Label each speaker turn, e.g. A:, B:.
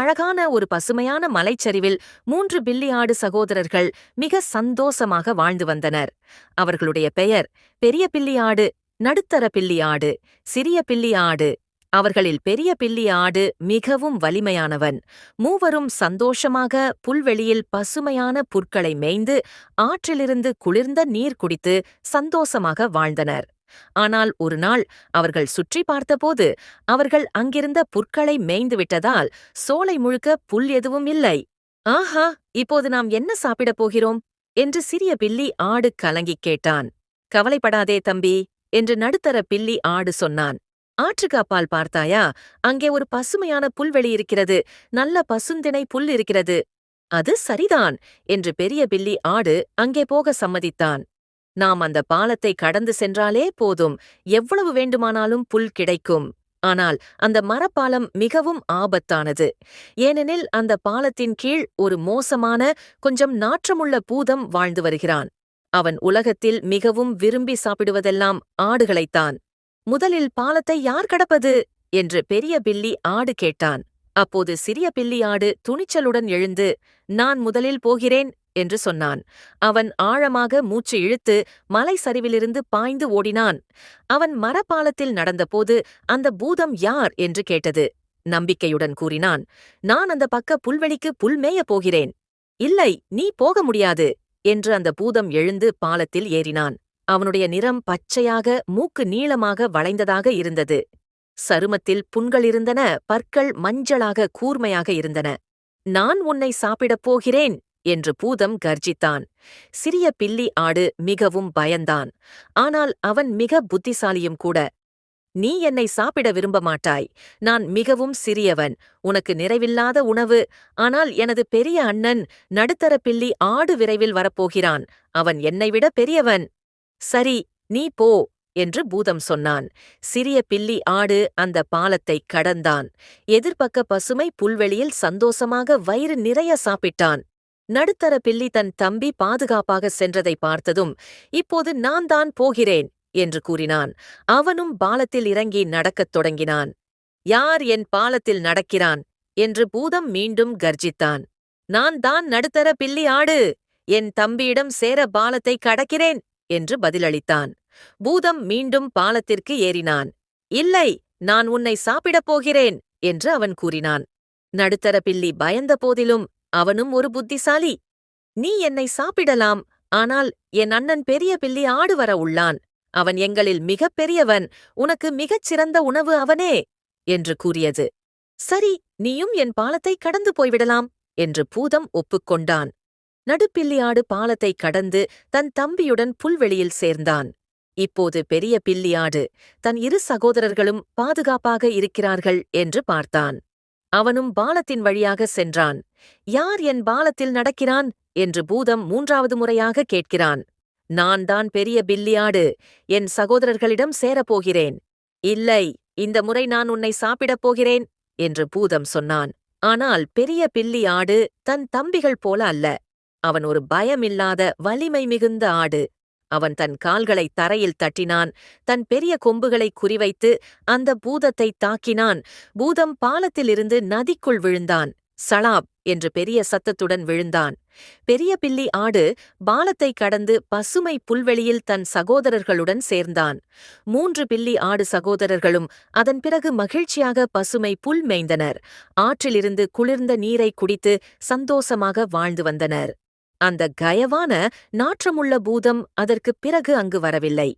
A: அழகான ஒரு பசுமையான மலைச்சரிவில் 3 பில்லி ஆடு சகோதரர்கள் மிக சந்தோஷமாக வாழ்ந்து வந்தனர். அவர்களுடைய பெயர் பெரிய பில்லி ஆடு, நடுத்தர பில்லி ஆடு, சிறிய பில்லி ஆடு. அவர்களில் பெரிய பில்லி ஆடு மிகவும் வலிமையானவன். மூவரும் சந்தோஷமாக புல்வெளியில் பசுமையான புற்களை மேய்ந்து ஆற்றிலிருந்து குளிர்ந்த நீர் குடித்து சந்தோஷமாக வாழ்ந்தனர். ஆனால் ஒரு நாள் அவர்கள் சுற்றி பார்த்தபோது அவர்கள் அங்கிருந்த புற்களை மேய்ந்துவிட்டதால் சோலை முழுக்க புல் எதுவும் இல்லை. ஆஹா, இப்போது நாம் என்ன சாப்பிடப் போகிறோம் என்று சிறிய பில்லி ஆடு கலங்கிக் கேட்டான். கவலைப்படாதே தம்பி என்று நடுத்தர பில்லி ஆடு சொன்னான். ஆற்றுக்கு அப்பால் பார்த்தாயா, அங்கே ஒரு பசுமையான புல்வெளி இருக்கிறது, நல்ல பசுந்திணை புல் இருக்கிறது. அது சரிதான் என்று பெரிய பில்லி ஆடு அங்கே போக சம்மதித்தான். நாம் அந்த பாலத்தை கடந்து சென்றாலே போதும், எவ்வளவு வேண்டுமானாலும் புல் கிடைக்கும். ஆனால் அந்த மரப்பாலம் மிகவும் ஆபத்தானது. ஏனெனில் அந்த பாலத்தின் கீழ் ஒரு மோசமான, கொஞ்சம் நாற்றமுள்ள பூதம் வாழ்ந்து வருகிறான். அவன் உலகத்தில் மிகவும் விரும்பி சாப்பிடுவதெல்லாம் ஆடுகளைத்தான். முதலில் பாலத்தை யார் கடப்பது என்று பெரிய பில்லி ஆடு கேட்டான். அப்போது சிறிய பில்லி ஆடு துணிச்சலுடன் எழுந்து, நான் முதலில் போகிறேன் என்று சொன்னான். அவன் ஆழமாக மூச்சு இழுத்து மலை சரிவிலிருந்து பாய்ந்து ஓடினான். அவன் மரப்பாலத்தில் நடந்தபோது அந்த பூதம் யார் என்று கேட்டது. நம்பிக்கையுடன் கூறினான், நான் அந்த பக்க புல்வெளிக்கு புல் மேயப் போகிறேன். இல்லை, நீ போக முடியாது என்று அந்த பூதம் எழுந்து பாலத்தில் ஏறினான். அவனுடைய நிறம் பச்சையாக, மூக்கு நீளமாக வளைந்ததாக இருந்தது. சருமத்தில் புண்கள் இருந்தன, பற்கள் மஞ்சளாக கூர்மையாக இருந்தன. நான் உன்னை சாப்பிடப் போகிறேன் என்று பூதம் கர்ஜித்தான். சிறிய பில்லி ஆடு மிகவும் பயந்தான். ஆனால் அவன் மிக புத்திசாலியும் கூட. நீ என்னை சாப்பிட விரும்ப மாட்டாய். நான் மிகவும் சிறியவன், உனக்கு நிறைவில்லாத உணவு. ஆனால் எனது பெரிய அண்ணன் நடுத்தர பில்லி ஆடு விரைவில் வரப்போகிறான். அவன் என்னைவிட பெரியவன். சரி, நீ போ என்று பூதம் சொன்னான். சிறிய பில்லி ஆடு அந்த பாலத்தை கடந்தான். எதிர்பக்க பசுமை புல்வெளியில் சந்தோஷமாக வயிறு நிறைய சாப்பிட்டான். நடுத்தர பில்லி தன் தம்பி பாதுகாப்பாக சென்றதை பார்த்ததும், இப்போது நான் தான் போகிறேன் என்று கூறினான். அவனும் பாலத்தில் இறங்கி நடக்கத் தொடங்கினான். யார் என் பாலத்தில் நடக்கிறான் என்று பூதம் மீண்டும் கர்ஜித்தான். நான் தான் நடுத்தர பில்லி ஆடு, என் தம்பியிடம் சேர பாலத்தை கடக்கிறேன் என்று பதிலளித்தான். பூதம் மீண்டும் பாலத்திற்கு ஏறினான். இல்லை, நான் உன்னை சாப்பிடப் போகிறேன் என்று அவன் கூறினான். நடுத்தர பில்லி பயந்த போதிலும் அவனும் ஒரு புத்திசாலி. நீ என்னை சாப்பிடலாம், ஆனால் என் அண்ணன் பெரிய பில்லி ஆடு வர உள்ளான். அவன் எங்களில் மிகப் பெரியவன், உனக்கு மிகச் சிறந்த உணவு அவனே என்று கூறியது. சரி, நீயும் என் பாலத்தை கடந்து போய்விடலாம் என்று பூதம் ஒப்புக்கொண்டான். நடுப்பில்லி ஆடு பாலத்தை கடந்து தன் தம்பியுடன் புல்வெளியில் சேர்ந்தான். இப்போது பெரிய பில்லி ஆடு தன் இரு சகோதரர்களும் பாதுகாப்பாக இருக்கிறார்கள் என்று பார்த்தான். அவனும் பாலத்தின் வழியாக சென்றான். யார் என் பாலத்தில் நடக்கிறான் என்று பூதம் 3வது முறையாக கேட்கிறான். நான் தான் பெரிய பில்லி ஆடு, என் சகோதரர்களிடம் சேரப்போகிறேன். இல்லை, இந்த முறை நான் உன்னை சாப்பிடப் போகிறேன் என்று பூதம் சொன்னான். ஆனால் பெரிய பில்லி ஆடு தன் தம்பிகள் போல அல்ல. அவன் ஒரு பயமில்லாத வலிமை மிகுந்த ஆடு. அவன் தன் கால்களை தரையில் தட்டினான். தன் பெரிய கொம்புகளை குறிவைத்து அந்த பூதத்தை தாக்கினான். பூதம் பாலத்திலிருந்து நதிக்குள் விழுந்தான். சளாப் என்று பெரிய சத்தத்துடன் விழுந்தான். பெரிய பில்லி ஆடு பாலத்தை கடந்து பசுமை புல்வெளியில் தன் சகோதரர்களுடன் சேர்ந்தான். 3 பில்லி ஆடு சகோதரர்களும் அதன் பிறகு மகிழ்ச்சியாக பசுமை புல் மேய்ந்தனர். ஆற்றிலிருந்து குளிர்ந்த நீரை குடித்து சந்தோஷமாக வாழ்ந்து வந்தனர். அந்த கயவான நாற்றமுள்ள பூதம் அதற்குப் பிறகு அங்கு வரவில்லை.